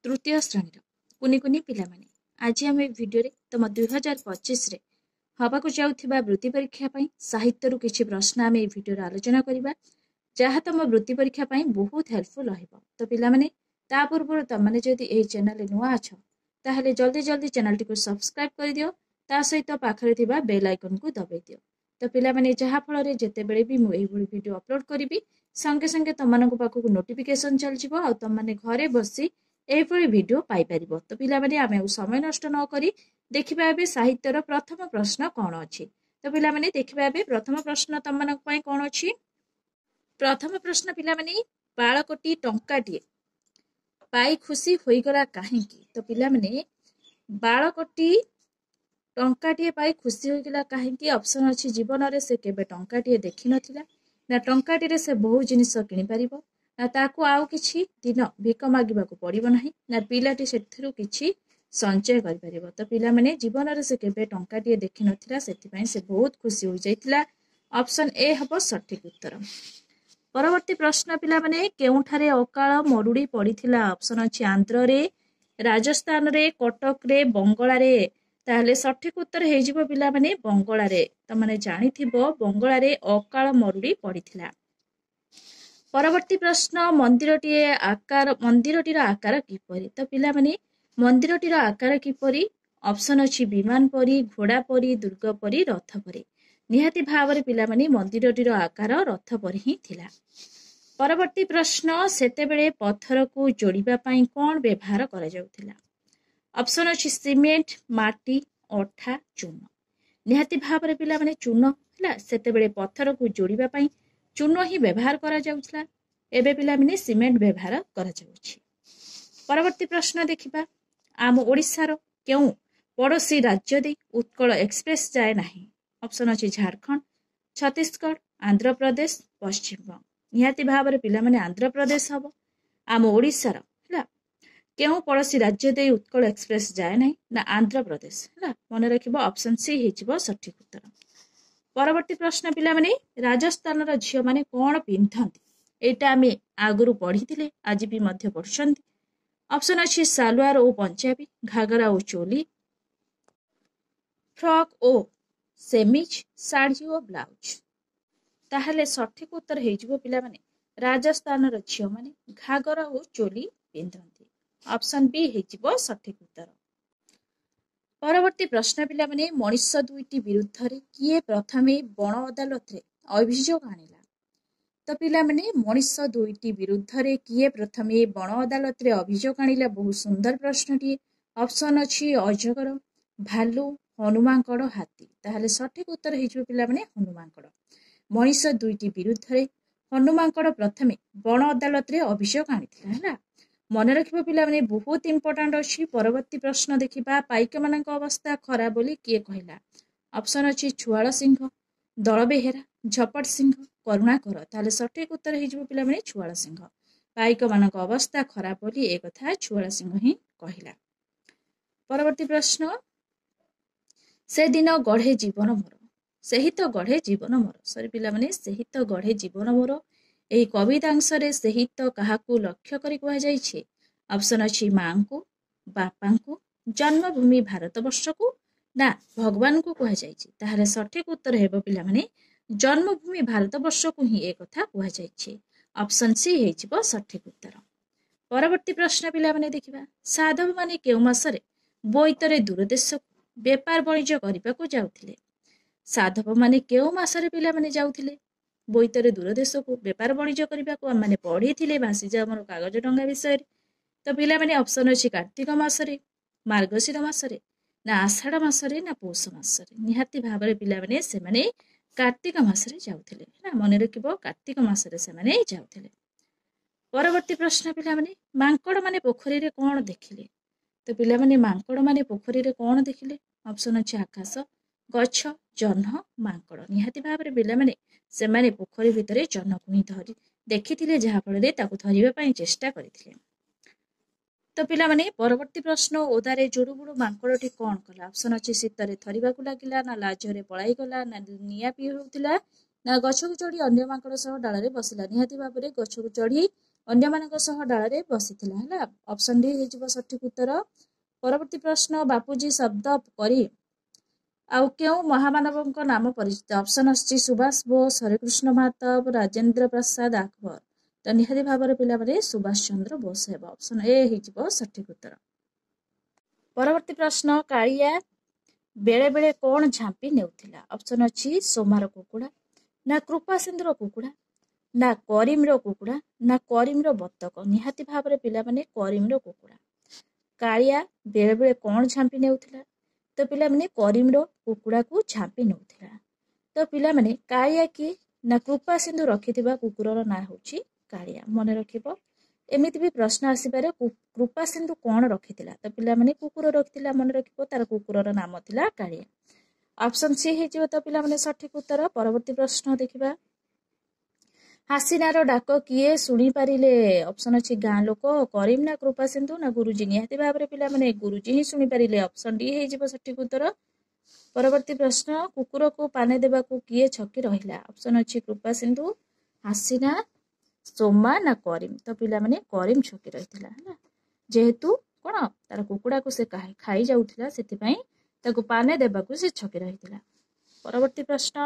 तृतीय श्रेणी कुनी कुनी पिला माने आज आम भिडियो तुम 2025 रे हवाक जाऊथिबा वृत्ति परीक्षा पई साहित्य किछि प्रश्न आम भिडियो आलोचना करिबा जहाँ तुम वृत्ति परीक्षा पई बहुत हेल्पफुल रहिबो। तो पिला माने ता पूर्व तुम माने जदि एही चैनल नुआ अछ ताहले जल्दी जल्दी चैनल टी को सब्सक्राइब कर दियो ता सहित पाखरे थिबा बेल आइकन को दबाई दियो। तो पिला माने जहाँ फल रे जेते बेले भी मु एही भली वीडियो अपलोड करिबी संगे संगे तमनको पाखକୁ नोटिफिकेशन चल जिवो आ तम माने घरे बसी एही वीडियो पाई परिबो। तो पिला माने आमे समय नष्ट न करी देखिबा एबे साहित्यर प्रथम प्रश्न कोन अछि। तो पिला माने देखिबा एबे प्रथम प्रश्न तमनको पई कोन अछि। प्रथम प्रश्न पिला माने बाळकोटी टंकाटिए पाई खुशी होई गला काहेकि। तो पिला माने बाळकोटी टंकाटिए पाई खुशी होई गला काहेकि ऑप्शन अछि जीवन रे से केबे टंकाटिए देखि नथिला ना टंकाटी रे से बहु जिनिस किनि परिबो ना ताकू आउ किछि दिन भिक मागिबाकू पड़िबो नाही ना पिलाटी सेथिरु किछि संचय करि परिबो। तो पिला माने जीवन रे से केबे टंकाटिए देखि नथिला सेति पई से बहुत खुशी होई जाइतिला। ऑप्शन ए हबो सठिक उत्तर। परवर्ती प्रश्न पिला माने केउठारे अकाल मरुड़ी पड़िथिला। ऑप्शन अछि आंध्र रे, राजस्थान रे, कटक रे, बंगला रे। ताहले सठिक उत्तर हे जिवो पिला माने बंगला रे। त माने जानिथिबो बंगला रे अकाल मरुड़ी पड़िथिला। परवर्ती प्रश्न मंदिरटीर आकार किपरि। तो पिला माने मंदिरटीर आकार किपरि। ऑप्शन अछि विमान परी, घोड़ा परी, दुर्ग परी, रथ परी। निहाती भावरे पिला माने मंदिरटीर आकार रथ परी ही थिला। परवर्ती प्रश्न सेतेबेले पत्थर को जोड़िबा पई कोन व्यवहार करा जाउथिला। ऑप्शन अछि सीमेंट, माटी, अठा, चून। निहाती भावरे पिला माने चून हला सेतेबेले पत्थर को जोड़िबा पई चून ही व्यवहार करा जाउथिला। एबे पिला माने सीमेंट व्यवहार करा जाउछि। परवर्ती प्रश्न देखिबा आम ओडिसार केउ पड़ोसी राज्य दे उत्कल एक्सप्रेस जाए नाही। ऑप्शन अछि झारखंड, छत्तीसगढ़, आंध्र प्रदेश, पश्चिम बंग। निहाती भावरे पिला माने आंध्र प्रदेश हबो। आम ओडिसार हला केउ पड़ोसी राज्य दे उत्कल एक्सप्रेस जाए नाही ना आंध्र प्रदेश हला मन रखिबो। ऑप्शन सी हेजिबो सठिक उत्तर। परवर्ती प्रश्न पिला माने राजस्थान रा झियो माने कोन पिंधंती। एटा आमे आगुरु पढिथिले आज भी मध्य पढछंती। ऑप्शन अछि सालवार ओ पंजाबी, घाघरा ओ चोली, फ्रॉक ओ सेमिज, साड़ी ओ ब्लाउज। ताहले सठिक उत्तर हेजिबो पिला माने राजस्थान रा झियो माने घाघरा ओ चोली पिंधंती। ऑप्शन बी हेजिबो सठिक उत्तर। परवर्ती प्रश्न पिला माने मनुष्य दुईटी विरुद्ध रे किए प्रथमे बण अदालत रे अभियोग आनिला। तो पिला माने मनुष्य दुईटी विरुद्ध रे किए प्रथमे बण अदालत रे अभियोग आनिला। बहुत सुंदर प्रश्नटी। ऑप्शन अछि अजगर, भालू, हनुमानकड़, हाथी। ताहले सठिक उत्तर हेजिबो पिला माने हनुमानकड़। मनुष्य दुईटी विरुद्ध रे हनुमानकड़ प्रथमे बण अदालत रे अभियोग आनिथिला हला मन रखिबो पिला माने बहुत इंपोर्टेंट अछि। परवर्ती प्रश्न देखिबा पाइक मानक अवस्था खराब बोली किए कहिला। ऑप्शन अछि छुआळ सिंह, दଳ बेहेरा, झपट सिंह, करुणाकर। ताहले सठिक उत्तर हेजिबो पिला माने छुआळ सिंह। पाइक मानक अवस्था खराब बोली ए कथा छुआळ सिंह ही कहिला। परवर्ती प्रश्न से दिन गढ़े जीवन मोर सेही तो गढ़े जीवन मोर। सरी पिला माने सेही तो गढ़े जीवन मोर। एही कवितांश रे सेही तो काहाकू लक्ष्य करी कुहा जाइछे। ऑप्शन अछि मां को, बापा को, जन्मभूमि भारतवर्ष को ना भगवान को कुहा जाइछे। ताहले सठिक उत्तर हेबो पिला माने जन्मभूमि भारतवर्ष को ही ए कथा कुहा जाइछे। ऑप्शन सी हेजिबो सठिक उत्तर। परवर्ती प्रश्न पिला माने देखिबा साधव माने केउ मासरे बोइतरे दूरदेश व्यापार वाणिज्य करिबाकू जाउथिले। साधव माने केउ मासरे पिला माने जाउथिले बोइतरे दूरदेश को व्यापार वाणिज्य करिबाकू हम माने पढिथिले भासीजा हमर कागज डंगा विषय। तो पिला माने ऑप्शन अछि कार्तिक मासरे, मार्गशीर मासरे ना आषाढ़ मासरे ना पौष मासरे। निहाती भाबरे पिला माने से माने कार्तिक मासरे जाउथिले ना मन रखिबो कार्तिक मासरे से माने जाउथिले। परवर्ती प्रश्न पिला माने मांकड़ माने पोखरी रे कोन देखिले। तो पिला माने मांकड़ माने पोखरी रे कोन देखिले। ऑप्शन अछि आकाश, गछ, जह्न, मांकड़। निहाती भाबरे पिला माने से माने पोखरी भितरे जह्न को ही धरि देखिथिले जहा फल रे ताकू धरिबा पई चेष्टा करिथिले। तो पिला माने परवर्ती प्रश्न ओदारे जुडु बुडु मांकड़टी कोन कला। ऑप्शन अछि शीतरे थरिबाकू लागिला ना लाजरे पळाई गला ना निया पी होउतिला ना गछकू चढ़ी अन्य मांकड़ सह डाଳରେ बसिला। निहाती भाबरे गछकू चढ़ी ଅନ୍ୟମାନଙ୍କ ସହ ଡାଳରେ ବସିଥିଲା ହେଲା। ଅପସନ ଡି ହେଇଯିବ ସଠିକ ଉତ୍ତର। ପରବର୍ତ୍ତୀ ପ୍ରଶ୍ନ, ବାପୁଜୀ ଶବ୍ଦ କରି ଆଉ କେଉଁ ମହାମାନବଙ୍କ ନାମ ପରିଚିତ? ଅପସନ ଆସୁଛି ସୁଭାଷ ବୋଷ, ହରେକୃଷ୍ଣ ମାହାତାବ, ରାଜେନ୍ଦ୍ର ପ୍ରସାଦ, ଆକବର। ତ ନିହାତି ଭାବରେ ପିଲାମାନେ ସୁଭାଷ ଚନ୍ଦ୍ର ବୋଷ ହେବ। ଅପସନ ଏ ହେଇଯିବ ସଠିକ ଉତ୍ତର। ପରବର୍ତ୍ତୀ ପ୍ରଶ୍ନ, କାଳିଆ ବେଳେ ବେଳେ କଣ ଝାମ୍ପି ନେଉଥିଲା? ଅପସନ ଅଛି ସୋମାର କୁକୁଡ଼ା, ନା କୃପା ସିନ୍ଧୁର କୁକୁଡ଼ା, ନା କରିମର କୁକୁଡ଼ା, ନା କରିମର ବତକ। ନିହାତି ଭାବରେ ପିଲାମାନେ କରିମର କୁକୁଡ଼ା। କାଳିଆ ବେଳେ ବେଳେ କଣ ଝାମ୍ପି ନେଉଥିଲା? ତ ପିଲାମାନେ କରିମର କୁକୁଡ଼ାକୁ ଝାମ୍ପି ନେଉଥିଲା। ତ ପିଲାମାନେ କାଳିଆ କିଏ? ନା କୃପା ସିନ୍ଧୁ ରଖିଥିବା କୁକୁରର ନାଁ ହେଉଛି କାଳିଆ। ମନେ ରଖିବ। ଏମିତି ବି ପ୍ରଶ୍ନ ଆସିପାରେ କୃପା ସିନ୍ଧୁ କଣ ରଖିଥିଲା? ତ ପିଲାମାନେ କୁକୁର ରଖିଥିଲା। ମନେ ରଖିବ, ତାର କୁକୁରର ନାମ ଥିଲା କାଳିଆ। ଅପସନ ସି ହେଇଯିବ ତ ପିଲାମାନେ ସଠିକ ଉତ୍ତର। ପରବର୍ତ୍ତୀ ପ୍ରଶ୍ନ ଦେଖିବା, ହାସିନାର ଡାକ କିଏ ଶୁଣିପାରିଲେ? ଅପସନ ଅଛି ଗାଁ ଲୋକ, କରିମ, ନା କୃପା ସିନ୍ଧୁ, ନା ଗୁରୁଜୀ। ନିହାତି ଭାବରେ ପିଲାମାନେ ଗୁରୁଜୀ ହିଁ ଶୁଣିପାରିଲେ। ଅପସନ ଡି ହେଇଯିବ ସଠିକ ଉତ୍ତର। ପରବର୍ତ୍ତୀ ପ୍ରଶ୍ନ, କୁକୁରକୁ ପାନେ ଦେବାକୁ କିଏ ଛକି ରହିଲା? ଅପସନ ଅଛି କୃପା ସିନ୍ଧୁ, ହାସିନା, ସୋମା, ନା କରିମ। ତ ପିଲାମାନେ କରିମ ଛକି ରହିଥିଲା ହେଲା। ଯେହେତୁ କଣ ତାର କୁକୁଡ଼ାକୁ ସେ ଖାଇ ଯାଉଥିଲା, ସେଥିପାଇଁ ତାକୁ ପାନେ ଦେବାକୁ ସେ ଛକି ରହିଥିଲା। ପରବର୍ତ୍ତୀ ପ୍ରଶ୍ନ,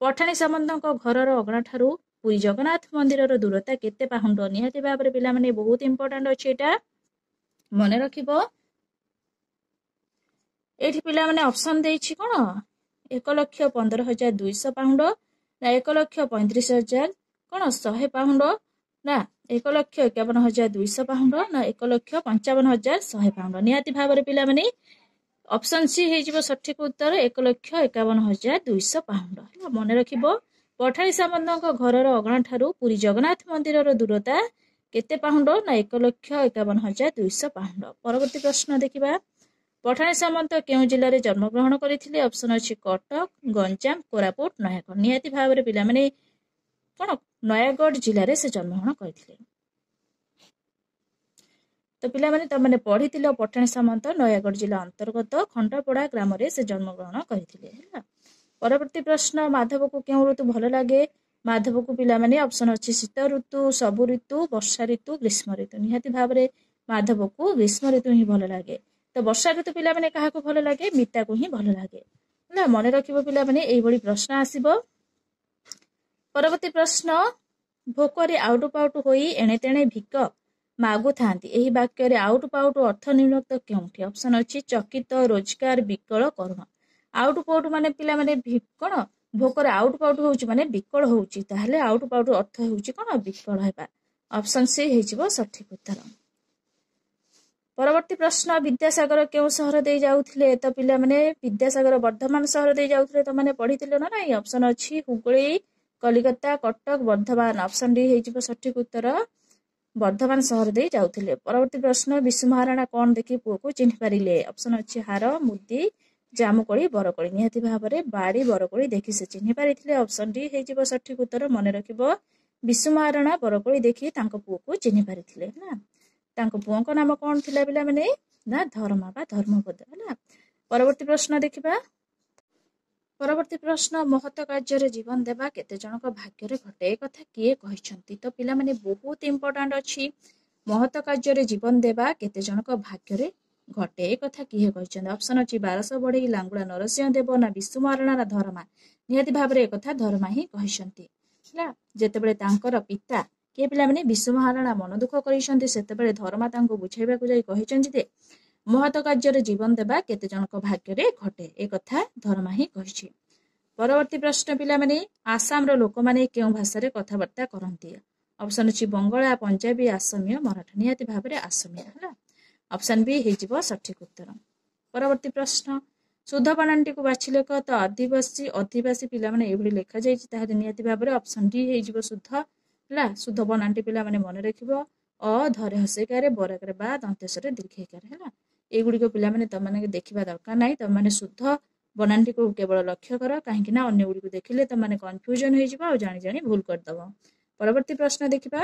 ପଠାଣି ସାମନ୍ତଙ୍କ ଘରର ଅଗଣା ଠାରୁ ପୁରୀ ଜଗନ୍ନାଥ ମନ୍ଦିରର ଦୂରତା କେତେ ପାହୁଣ୍ଡ? ନିହାତି ଭାବରେ ପିଲାମାନେ ବହୁତ ଇମ୍ପୋର୍ଟାଣ୍ଟ ଅଛି ଏଇଟା, ମନେ ରଖିବ। ଏଇଠି ପିଲାମାନେ ଅପସନ ଦେଇଛି କଣ, 1,15,200 ପାହୁଣ୍ଡ, ନା 1,35,000 କଣ 100 ପାହୁଣ୍ଡ, ନା 1,51,200 ପାହୁଣ୍ଡ, ନା 1,55,100 ପାହୁଣ୍ଡ। ନିହାତି ଭାବରେ ପିଲାମାନେ ଅପସନ ସି ହେଇଯିବ ସଠିକ ଉତ୍ତର, 1,51,200 ପାହୁଣ୍ଡ ହେଲା। ମନେ ରଖିବ, ପଠାଣି ସାମନ୍ତଙ୍କ ଘରର ଅଗଣା ଠାରୁ ପୁରୀ ଜଗନ୍ନାଥ ମନ୍ଦିରର ଦୂରତା କେତେ ପାହୁଣ୍ଡ? ନା 1,51,200 ପାହୁଣ୍ଡ। ପରବର୍ତ୍ତୀ ପ୍ରଶ୍ନ ଦେଖିବା, ପଠାଣି ସାମନ୍ତ କେଉଁ ଜିଲ୍ଲାରେ ଜନ୍ମଗ୍ରହଣ କରିଥିଲେ? ଅପସନ ଅଛି କଟକ, ଗଞ୍ଜାମ, କୋରାପୁଟ, ନୟାଗଡ଼। ନିହାତି ଭାବରେ ପିଲାମାନେ କଣ ନୟାଗଡ଼ ଜିଲ୍ଲାରେ ସେ ଜନ୍ମଗ୍ରହଣ କରିଥିଲେ। ତ ପିଲାମାନେ ତମାନେ ପଢିଥିଲ ପଠାଣି ସାମନ୍ତ ନୟାଗଡ଼ ଜିଲ୍ଲା ଅନ୍ତର୍ଗତ ଖଣ୍ଡପଡା ଗ୍ରାମରେ ସେ ଜନ୍ମଗ୍ରହଣ କରିଥିଲେ ହେଲା। ପରବର୍ତ୍ତୀ ପ୍ରଶ୍ନ, ମାଧବକୁ କେଉଁ ଋତୁ ଭଲ ଲାଗେ? ମାଧବକୁ ପିଲାମାନେ ଅପସନ ଅଛି ଶୀତ ଋତୁ, ସବୁ ଋତୁ, ବର୍ଷା ଋତୁ, ଗ୍ରୀଷ୍ମ ଋତୁ। ନିହାତି ଭାବରେ ମାଧବକୁ ଗ୍ରୀଷ୍ମ ଋତୁ ହିଁ ଭଲ ଲାଗେ। ତ ବର୍ଷା ଋତୁ ପିଲାମାନେ କାହାକୁ ଭଲ ଲାଗେ? ମିତାକୁ ହିଁ ଭଲ ଲାଗେ ହେଲା। ମନେ ରଖିବ ପିଲାମାନେ, ଏଇଭଳି ପ୍ରଶ୍ନ ଆସିବ। ପରବର୍ତ୍ତୀ ପ୍ରଶ୍ନ, ଭୋକରେ ଆଉଟୁ ପାଉଟୁ ହୋଇ ଏଣେ ତେଣେ ଭିକ ମାଗୁଥାନ୍ତି, ଏହି ବାକ୍ୟରେ ଆଉଟୁ ପାଉଟୁ ଅର୍ଥ ନିମ୍ନୋକ୍ତ କେଉଁଠି? ଅପସନ ଅଛି ଚକିତ, ରୋଜଗାର, ବିକଳ, କରୁଣ। ଆଉଟୁ ପାଉଟୁ ମାନେ ପିଲାମାନେ କଣ ଭୋକରେ ଆଉଟୁ ପାଉଟୁ ହଉଛି ମାନେ ବିକଳ ହଉଛି, ତାହେଲେ ଆଉଟୁ ପାଉଟୁ ଅର୍ଥ ହେଉଛି କଣ ବିକଳ ହେବା। ଅପସନ ସି ହେଇଯିବ ସଠିକ ଉତ୍ତର। ପରବର୍ତ୍ତୀ ପ୍ରଶ୍ନ, ବିଦ୍ୟାସାଗର କେଉଁ ସହର ଦେଇ ଯାଉଥିଲେ? ତ ପିଲାମାନେ ବିଦ୍ୟାସାଗର ବର୍ଦ୍ଧମାନ ସହର ଦେଇ ଯାଉଥିଲେ, ତମାନେ ପଢିଥିଲେ ନା ନାଇଁ? ଅପସନ ଅଛି ହୁଗୁଳି, କଲିକତା, କଟକ, ବର୍ଦ୍ଧମାନ। ଅପସନ ଡି ହେଇଯିବ ସଠିକ ଉତ୍ତର, ବର୍ଦ୍ଧମାନ ସହର ଦେଇ ଯାଉଥିଲେ। ପରବର୍ତ୍ତୀ ପ୍ରଶ୍ନ, ବିଶୁ ମହାରଣା କଣ ଦେଖି ପୁଅକୁ ଚିହ୍ନି ପାରିଲେ? ଅପସନ ଅଛି ହାର, ମୁଦି, ଜାମୁକୋଳି, ବରକୋଳି। ନିହାତି ଭାବରେ ବାଡ଼ି ବରକୋଳି ଦେଖି ସେ ଚିହ୍ନି ପାରିଥିଲେ। ଅପସନ ଡି ହେଇଯିବ ସଠିକ ଉତ୍ତର। ମନେ ରଖିବ, ବିଶୁ ମହାରଣା ବରକୋଳି ଦେଖି ତାଙ୍କ ପୁଅକୁ ଚିହ୍ନି ପାରିଥିଲେ ହେଲା। ତାଙ୍କ ପୁଅଙ୍କ ନାମ କଣ ଥିଲା ପିଲାମାନେ? ନା ଧର୍ମା ବା ଧର୍ମପଦ ହେଲା। ପରବର୍ତ୍ତୀ ପ୍ରଶ୍ନ ଦେଖିବା, ପରବର୍ତ୍ତୀ ପ୍ରଶ୍ନ, ମହତ କାର୍ଯ୍ୟରେ ଜୀବନ ଦେବା କେତେ ଜଣଙ୍କ ଭାଗ୍ୟରେ ଘଟେ? ଏ କଥା କିଏ କହିଛନ୍ତି? ତ ପିଲାମାନେ ବହୁତ ଇମ୍ପୋର୍ଟାଣ୍ଟ ଅଛି। ମହତ କାର୍ଯ୍ୟରେ ଜୀବନ ଦେବା କେତେ ଜଣଙ୍କ ଭାଗ୍ୟରେ ଘଟେ, ଏ କଥା କିଏ କହିଛନ୍ତି? ଅପସନ ଅଛି 1200 ବଢେଇ, ଲାଙ୍ଗୁଳା ନରସିଂହ ଦେବ, ନା ବିଶୁ ମହାରଣା, ନା ଧର୍ମା। ନିହାତି ଭାବରେ ଏ କଥା ଧର୍ମା ହିଁ କହିଛନ୍ତି ହେଲା। ଯେତେବେଳେ ତାଙ୍କର ପିତା କିଏ ପିଲାମାନେ ବିଶୁ ମହାରଣା ମନ ଦୁଃଖ କରିଛନ୍ତି, ସେତେବେଳେ ଧର୍ମା ତାଙ୍କୁ ବୁଝାଇବାକୁ ଯାଇ କହିଛନ୍ତି ଯେ ମହତ କାର୍ଯ୍ୟରେ ଜୀବନ ଦେବା କେତେ ଜଣଙ୍କ ଭାଗ୍ୟରେ ଘଟେ, ଏ କଥା ଧର୍ମା ହିଁ କହିଛି। ପରବର୍ତ୍ତୀ ପ୍ରଶ୍ନ ପିଲାମାନେ, ଆସାମର ଲୋକମାନେ କେଉଁ ଭାଷାରେ କଥାବାର୍ତ୍ତା କରନ୍ତି? ଅପସନ ଅଛି ବଙ୍ଗଳା, ପଞ୍ଜାବୀ, ଆସାମୀୟ, ମରାଠା। ନିହାତି ଭାବରେ ଆସାମୀୟ ହେଲା। ଅପସନ ବି ହେଇଯିବ ସଠିକ ଉତ୍ତର। ପରବର୍ତ୍ତୀ ପ୍ରଶ୍ନ, ଶୁଦ୍ଧ ବାନାନଟିକୁ ବାଛି ଲେଖ। ତ ଅଧିବାସୀ ପିଲାମାନେ ଏଇଭଳି ଲେଖାଯାଇଛି, ତାହେଲେ ନିହାତି ଭାବରେ ଅପସନ ଡି ହେଇଯିବ ଶୁଦ୍ଧ ହେଲା। ଶୁଦ୍ଧ ବନାନଟି ପିଲାମାନେ ମନେ ରଖିବ, ଅ ଧରେ ହସେଇକାରେ, ବରକରେ ବା, ଦନ୍ତେଶ୍ୱରରେ ଦୀର୍ଘଇକାରେ ହେଲା। ଏଇଗୁଡିକ ପିଲାମାନେ ତମାନେ ଦେଖିବା ଦରକାର ନାହିଁ। ତମାନେ ଶୁଦ୍ଧ ବନାନଟିକୁ କେବଳ ଲକ୍ଷ୍ୟ କର, କାହିଁକି ନା ଅନ୍ୟ ଗୁଡ଼ିକୁ ଦେଖିଲେ ତମାନେ କନଫ୍ୟୁଜନ ହେଇଯିବ ଆଉ ଜାଣି ଜାଣି ଭୁଲ କରିଦବ। ପରବର୍ତ୍ତୀ ପ୍ରଶ୍ନ ଦେଖିବା,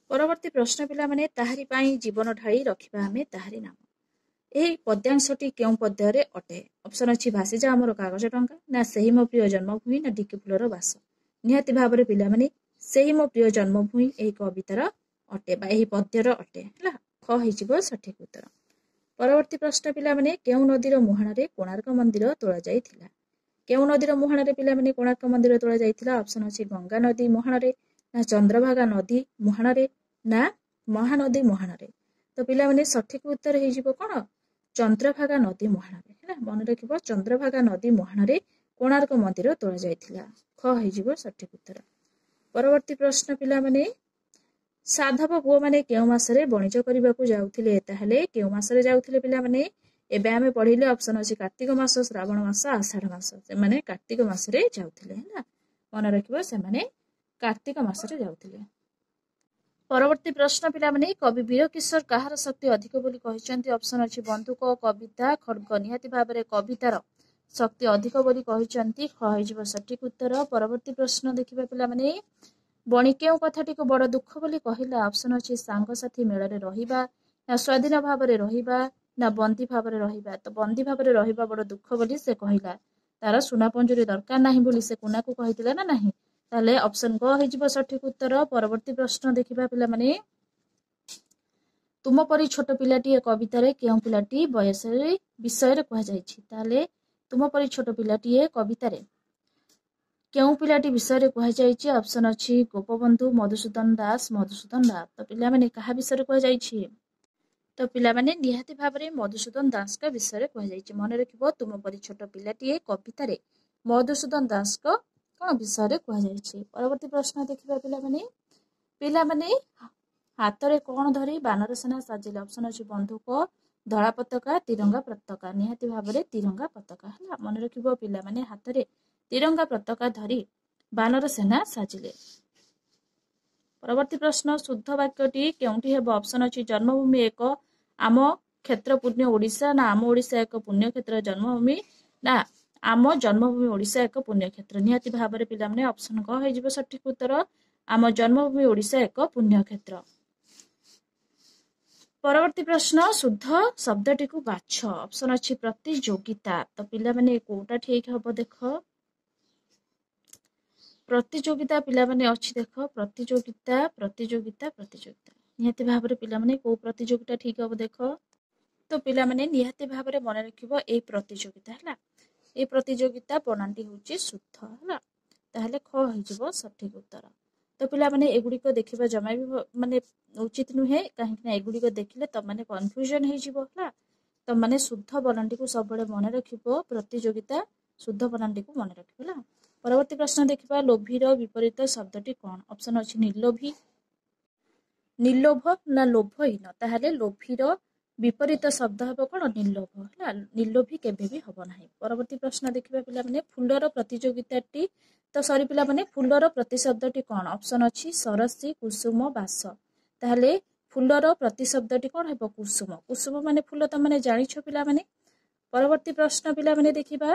ପରବର୍ତ୍ତୀ ପ୍ରଶ୍ନ ପିଲାମାନେ, ତାହାରି ପାଇଁ ଜୀବନ ଢାଳି ରଖିବା ଆମେ ତାହାରି ନାମ, ଏହି ପଦ୍ୟାଂଶଟି କେଉଁ ପଦ୍ୟରେ ଅଟେ? ଅପସନ ଅଛି ଭାସିଯା ଆମର କାଗଜ ଟଙ୍କା, ନା ସେହି ମୋ ପ୍ରିୟ ଜନ୍ମଭୂମି, ନା ଢିକି ଫୁଲର ବାସ। ନିହାତି ଭାବରେ ପିଲାମାନେ ସେହି ମୋ ପ୍ରିୟ ଜନ୍ମଭୂମି ଏହି କବିତାର ଅଟେ ବା ଏହି ପଦ୍ୟର ଅଟେ ହେଲା। ଖ ହେଇଯିବ ସଠିକ ଉତ୍ତର। ପରବର୍ତ୍ତୀ ପ୍ରଶ୍ନ ପିଲାମାନେ କେଉଁ ନଦୀର ମୁହାଣରେ କୋଣାର୍କ ମନ୍ଦିର ତୋଳାଯାଇଥିଲା? କେଉଁ ନଦୀର ମୁହାଣରେ ପିଲାମାନେ କୋଣାର୍କ ମନ୍ଦିର ତୋଳାଯାଇଥିଲା? ଅପସନ ଅଛି ଗଙ୍ଗା ନଦୀ ମୁହାଣରେ, ନା ଚନ୍ଦ୍ରଭାଗା ନଦୀ ମୁହାଣରେ, ନା ମହାନଦୀ ମୁହାଣରେ। ତ ପିଲାମାନେ ସଠିକ ଉତ୍ତର ହେଇଯିବ କଣ? ଚନ୍ଦ୍ରଭାଗା ନଦୀ ମୁହାଣରେ ହେଲା। ମନେ ରଖିବ ଚନ୍ଦ୍ରଭାଗା ନଦୀ ମୁହାଣରେ କୋଣାର୍କ ମନ୍ଦିର ତୋଳାଯାଇଥିଲା। ଖ ହେଇଯିବ ସଠିକ ଉତ୍ତର। ପରବର୍ତ୍ତୀ ପ୍ରଶ୍ନ ପିଲାମାନେ ସାଧବ ପୁଅମାନେ କେଉଁ ମାସରେ ବଣିଜ କରିବାକୁ ଯାଉଥିଲେ? ତାହେଲେ କେଉଁ ମାସରେ ଯାଉଥିଲେ ପିଲାମାନେ? ଏବେ ଆମେ ପଢିଲେ ଅପସନ ଅଛି କାର୍ତ୍ତିକ ମାସ, ଶ୍ରାବଣ ମାସ, ଆଷାଢ ମାସ। ସେମାନେ କାର୍ତ୍ତିକ ମାସରେ ଯାଉଥିଲେ ହେଲା। ମନେ ରଖିବ ସେମାନେ କାର୍ତ୍ତିକ ମାସରେ ଯାଉଥିଲେ। ପରବର୍ତ୍ତୀ ପ୍ରଶ୍ନ ପିଲାମାନେ କବି ବୀରକିଶୋର କାହାର ଶକ୍ତି ଅଧିକ ବୋଲି କହିଛନ୍ତି? ଅପସନ ଅଛି ବନ୍ଧୁକ, କବିତା, ଖଡ୍ଗ। ନିହାତି ଭାବରେ କବିତାର ଶକ୍ତି ଅଧିକ ବୋଲି କହିଛନ୍ତି। ଖ ହେଇଯିବ ସଠିକ ଉତ୍ତର। ପରବର୍ତ୍ତୀ ପ୍ରଶ୍ନ ଦେଖିବା ପିଲାମାନେ ବଣି କେଉଁ କଥାଟିକୁ ବଡ ଦୁଃଖ ବୋଲି କହିଲା? ଅପସନ ଅଛି ସାଙ୍ଗସାଥୀ ମେଳରେ ରହିବା, ନା ସ୍ୱାଧୀନ ଭାବରେ ରହିବା, ନା ବନ୍ଦୀ ଭାବରେ ରହିବା। ତ ବନ୍ଦୀ ଭାବରେ ରହିବା ବଡ ଦୁଃଖ ବୋଲି ସେ କହିଲା। ତାର ସୁନା ପଞ୍ଜୁରୀ ଦରକାର ନାହିଁ ବୋଲି ସେ କୁନାକୁ କହିଥିଲା ନା ନାହିଁ? ତାହେଲେ ଅପସନ ଗ ହେଇଯିବ ସଠିକ ଉତ୍ତର। ପରବର୍ତ୍ତୀ ପ୍ରଶ୍ନ ଦେଖିବା ପିଲାମାନେ ତୁମ ପରି ଛୋଟ ପିଲାଟିଏ କବିତାରେ କେଉଁ ପିଲାଟି ବିଷୟରେ କୁହାଯାଇଛି? ତାହେଲେ ତୁମ ପରି ଛୋଟ ପିଲାଟିଏ କବିତାରେ କେଉଁ ପିଲାଟି ବିଷୟରେ କୁହାଯାଇଛି? ଅପସନ ଅଛି ଗୋପବନ୍ଧୁ, ମଧୁସୂଦନ ଦାସ, ମଧୁସୂଦନ ରାୟ। ତ ପିଲାମାନେ କାହା ବିଷୟରେ କୁହାଯାଇଛି? ତ ପିଲାମାନେ ନିହାତି ଭାବରେ ମଧୁସୂଦନ ଦାସଙ୍କ ବିଷୟରେ କୁହାଯାଇଛି। ମନେ ରଖିବ ତୁମ ପରି ଛୋଟ ପିଲାଟିଏ କବିତାରେ ମଧୁସୂଦନ ଦାସଙ୍କ କଣ ବିଷୟରେ କୁହାଯାଇଛି। ପରବର୍ତ୍ତୀ ପ୍ରଶ୍ନ ଦେଖିବା ପିଲାମାନେ ହାତରେ କଣ ଧରି ବାନର ସେନା ସାଜିଲେ? ଅପସନ ଅଛି ବନ୍ଧୁକ, ଧଳା ପତାକା, ତିରଙ୍ଗା ପତାକା। ନିହାତି ଭାବରେ ତିରଙ୍ଗା ପତାକା ହେଲା। ମନେ ରଖିବ ପିଲାମାନେ ହାତରେ ତିରଙ୍ଗା ପତାକା ଧରି ବାନର ସେନା ସାଜିଲେ। ପରବର୍ତ୍ତୀ ପ୍ରଶ୍ନ ଶୁଦ୍ଧ ବାକ୍ୟଟି କେଉଁଠି ହେବ? ଅପସନ ଅଛି ଜନ୍ମଭୂମି ଏକ ଆମ କ୍ଷେତ୍ର ପୁଣ୍ୟ ଓଡିଶା, ନା ଆମ ଓଡିଶା ଏକ ପୁଣ୍ୟ କ୍ଷେତ୍ର ଜନ୍ମଭୂମି, ନା ଆମ ଜନ୍ମଭୂମି ଓଡିଶା ଏକ ପୁଣ୍ୟ କ୍ଷେତ୍ର। ନିହାତି ଭାବରେ ପିଲାମାନେ ଅପସନ କ ହେଇଯିବ ସଠିକ ଉତ୍ତର। ଆମ ଜନ୍ମଭୂମି ଓଡିଶା ଏକ ପୁଣ୍ୟ କ୍ଷେତ୍ର। ପରବର୍ତ୍ତୀ ପ୍ରଶ୍ନ ଶୁଦ୍ଧ ଶବ୍ଦଟିକୁ ବାଛ। ଅପସନ ଅଛି ପ୍ରତିଯୋଗିତା। ତ ପିଲାମାନେ କୋଉଟା ଠିକ ହବ ଦେଖ। ପ୍ରତିଯୋଗିତା ପିଲାମାନେ ଅଛି ଦେଖ ପ୍ରତିଯୋଗିତା ପ୍ରତିଯୋଗିତା ପ୍ରତିଯୋଗିତା। ନିହାତି ଭାବରେ ପିଲାମାନେ କୋଉ ପ୍ରତିଯୋଗିତା ଠିକ ହବ ଦେଖ। ତ ପିଲାମାନେ ନିହାତି ଭାବରେ ମନେ ରଖିବ ଏଇ ପ୍ରତିଯୋଗିତା ହେଲା। ଏଇ ପ୍ରତିଯୋଗିତା ବନାନଟି ହଉଛି ଶୁଦ୍ଧ ହେଲା। ତାହେଲେ ଖ ହେଇଯିବ ସଠିକ ଉତ୍ତର। ତ ପିଲାମାନେ ଏଗୁଡିକ ଦେଖିବା ଜମା ବି ମାନେ ଉଚିତ ନୁହେଁ, କାହିଁକି ନା ଏଗୁଡିକ ଦେଖିଲେ ତମାନେ କନଫ୍ୟୁଜନ ହେଇଯିବ ହେଲା। ତମାନେ ଶୁଦ୍ଧ ବନାନଟିକୁ ସବୁବେଳେ ମନେ ରଖିବ, ପ୍ରତିଯୋଗିତା ଶୁଦ୍ଧ ବନାନଟିକୁ ମନେ ରଖିବ ହେଲା। ପରବର୍ତ୍ତୀ ପ୍ରଶ୍ନ ଦେଖିବା ଲୋଭୀର ବିପରୀତ ଶବ୍ଦଟି କଣ? ଅପସନ ଅଛି ନିର୍ଲୋଭୀ, ନିର୍ଲୋଭ, ନା ଲୋଭହୀନ। ତାହେଲେ ଲୋଭୀର ବିପରୀତ ଶବ୍ଦ ହେବ କଣ? ନିର୍ଲୋଭ ହେଲା। ନିର୍ଲୋଭୀ କେବେ ବି ହବ ନାହିଁ। ପରବର୍ତ୍ତୀ ପ୍ରଶ୍ନ ଦେଖିବା ପିଲାମାନେ ଫୁଲର ପ୍ରତିଯୋଗିତାଟି ତ ସରି ପିଲାମାନେ ଫୁଲର ପ୍ରତିଶବ୍ଦଟି କଣ? ଅପସନ ଅଛି ସରସୀ, କୁସୁମ, ବାସ। ତାହେଲେ ଫୁଲର ପ୍ରତିଶବ୍ଦଟି କଣ ହେବ? କୁସୁମ। କୁସୁମ ମାନେ ଫୁଲ ତମାନେ ଜାଣିଛ ପିଲାମାନେ। ପରବର୍ତ୍ତୀ ପ୍ରଶ୍ନ ପିଲାମାନେ ଦେଖିବା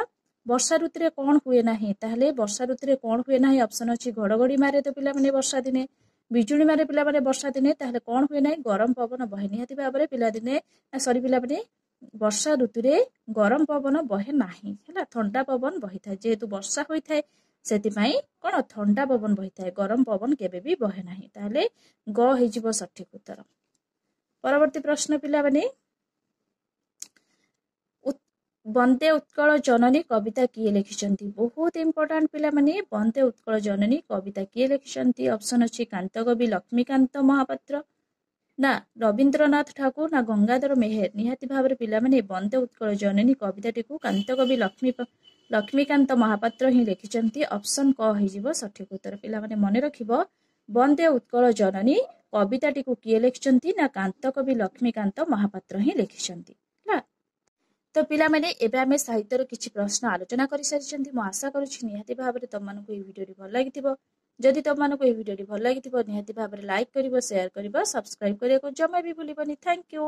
ବର୍ଷା ଋତୁରେ କଣ ହୁଏ ନାହିଁ? ତାହେଲେ ବର୍ଷା ଋତୁରେ କଣ ହୁଏ ନାହିଁ? ଅପସନ ଅଛି ଘଡଘଡି ମାରେ ତ ପିଲାମାନେ ବର୍ଷା ଦିନେ, ବିଜୁଳି ମାରେ ପିଲାମାନେ ବର୍ଷା ଦିନେ। ତାହେଲେ କଣ ହୁଏ ନାହିଁ? ଗରମ ପବନ ବହେ। ନିହାତି ଭାବରେ ପିଲାମାନେ ବର୍ଷା ଋତୁରେ ଗରମ ପବନ ବହେ ନାହିଁ ହେଲା। ଥଣ୍ଡା ପବନ ବହିଥାଏ। ଯେହେତୁ ବର୍ଷା ହୋଇଥାଏ ସେଥିପାଇଁ କଣ ଥଣ୍ଡା ପବନ ବହିଥାଏ, ଗରମ ପବନ କେବେ ବି ବହେ ନାହିଁ। ତାହେଲେ ଗ ହେଇଯିବ ସଠିକ ଉତ୍ତର। ପରବର୍ତ୍ତୀ ପ୍ରଶ୍ନ ପିଲାମାନେ ବନ୍ଦେ ଉତ୍କଳ ଜନନୀ କବିତା କିଏ ଲେଖିଛନ୍ତି? ବହୁତ ଇମ୍ପୋର୍ଟାଣ୍ଟ ପିଲାମାନେ। ବନ୍ଦେ ଉତ୍କଳ ଜନନୀ କବିତା କିଏ ଲେଖିଛନ୍ତି? ଅପସନ ଅଛି କାନ୍ତକବି ଲକ୍ଷ୍ମୀକାନ୍ତ ମହାପାତ୍ର, ନା ରବୀନ୍ଦ୍ରନାଥ ଠାକୁର, ନା ଗଙ୍ଗାଧର ମେହେର। ନିହାତି ଭାବରେ ପିଲାମାନେ ବନ୍ଦେ ଉତ୍କଳ ଜନନୀ କବିତାଟିକୁ କାନ୍ତକବି ଲକ୍ଷ୍ମୀକାନ୍ତ ମହାପାତ୍ର ହିଁ ଲେଖିଛନ୍ତି। ଅପସନ କ ହେଇଯିବ ସଠିକ ଉତ୍ତର। ପିଲାମାନେ ମନେ ରଖିବ ବନ୍ଦେ ଉତ୍କଳ ଜନନୀ କବିତାଟିକୁ କିଏ ଲେଖିଛନ୍ତି? ନା କାନ୍ତକବି ଲକ୍ଷ୍ମୀକାନ୍ତ ମହାପାତ୍ର ହିଁ ଲେଖିଛନ୍ତି ହେଲା। ତ ପିଲାମାନେ ଏବେ ଆମେ ସାହିତ୍ୟର କିଛି ପ୍ରଶ୍ନ ଆଲୋଚନା କରିସାରିଛନ୍ତି। ମୁଁ ଆଶା କରୁଛି ନିହାତି ଭାବରେ ତମମାନଙ୍କୁ ଏହି ଭିଡିଓଟି ଭଲ ଲାଗିଥିବ। ଯଦି ତମମାନଙ୍କୁ ଏହି ଭିଡିଓଟି ଭଲ ଲାଗିଥିବ ନିହାତି ଭାବରେ ଲାଇକ୍ କରିବ, ସେୟାର କରିବ, ସବସ୍କ୍ରାଇବ କରିବାକୁ ଜମା ବି ଭୁଲିବନି। Thank you.